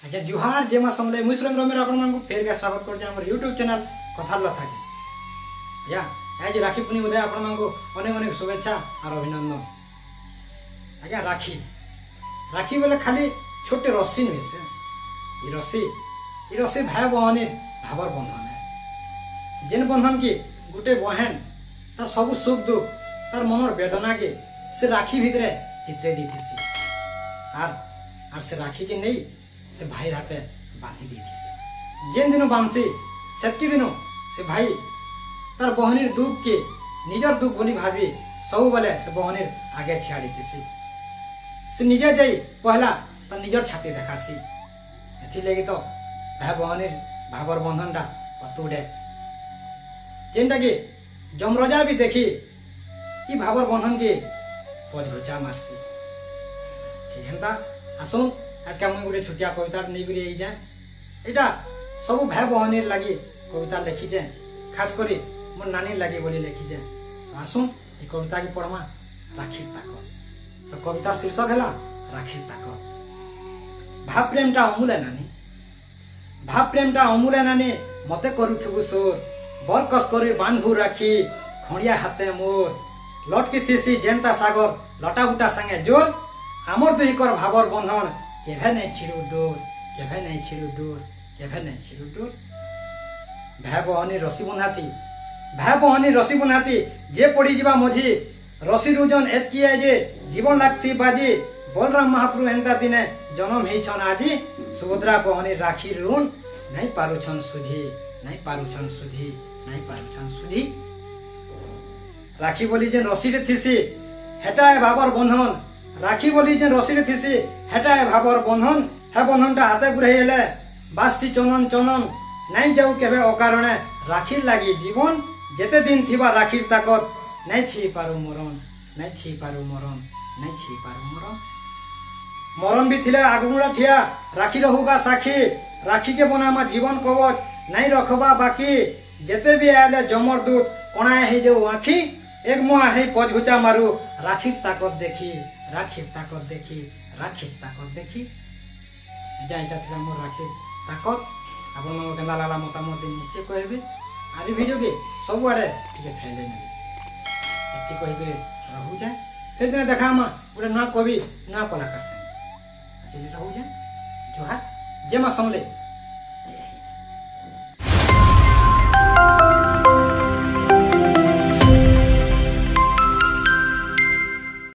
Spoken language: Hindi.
आज्ञा जुहार जे माँ समले मुई सुरेंद्र मेरा आपन फेर के स्वागत करछे हमर यूट्यूब चैनल कथार लथा के या आज राखी पूर्णिमा उदय आपन मांगो अनेक अनेक शुभेच्छा और अभिनंदन। आज्ञा राखी बोले खाली छोटे रस्सी नुहे से ये रस्सी भाई बहनी भावर बंधन है जेन बंधन की गोटे बहन तार सब सुख दुख तार मनर वेदना के से राखी भितरे चित्रे देती आर से राखी के नहीं से भाई हाथे बांधी देती जेन दिन बांधसी सेतकी दिन से भाई तार बहनीर दुख के निजर दुख बोली भावी सब बेले से बहनीर आगे ठिया देती से निजे जाई पहला तार निजर छाती देखासी एथि लगी तो भाई बहनीर भावर बंधन टा अतुड़े जेनटा कि जमरजा भी देखी ई भावर बंधन के पजघुचा मारसी ठीक है आसुन आज का मुझे गोटे छुटिया कविता नहीं जाए यहाँ सब भाई बहनी लगी कविता लिखी जाए खास करी मोर नानी लगी बोली लिखी जाए तो आसुन ये कविता की पढ़मा राखी ताकत तो कवितार शीर्षक है राखी ताकत भाव प्रेमटा अमूल्य नानी भाव प्रेमटा अमूल्य नानी मते करुथुबु सोर बर कस करी बांधु राखी खड़िया हाथे मोर लटकी थीसी जेनता सागर लटा उटा संगे जोर आमर दुहिकर भावर बंधन केभे नहीं छिड़ू डोर केभे नहीं छिड़ू डोर केभे नहीं छिड़ू डोर भाई बहनी रसी बंधाती जे पड़ी जीवा मझी रसी रुजन एतकी है जे जीवन लागसी बाजी बलराम महाप्रभु एंता दिने जन्म ही छन आजी सुभद्रा बहनी राखी ऋण नहीं पारुछन सुझी नहीं पारुछन सुझी नहीं पारुछन सुझी राखी बोली जे रसी रे थिसी हेटा है भावर बंधन राखी बोली जे रसी रे थिसी हेटा है भावर बंधन हे बंधनटा हाथे गुराइले बासी चनन चनन नहीं जाऊ केबे अकारणे राखी लागी जीवन जेते दिन थिबा राखी ताकत नहीं छी पारु मरण नहीं छी पारु मरण नहीं छी पारु मरण मरण भी थिले आगुड़ा ठिया राखी रहूगा साखी राखी के बनामा जीवन कवच नहीं रखबा बाकी जेते भी आले जमर दूत कोना हे जो आखी एक मुआ है पजघुचा मारू राखी ताकत देखी राखी ताकत देखी राखी ताकत देखी एटा थिला मोर राखी ताकत आपन मन केना लाला मतामत निश्चय कहबे आरी वीडियो के सब आड़े के फैले ने एति कहि करे रहू जा फिर दिन देखा मा पूरा ना कवि ना कलाकार से चली रहू जा जोहार जे मा समले जय हिंद।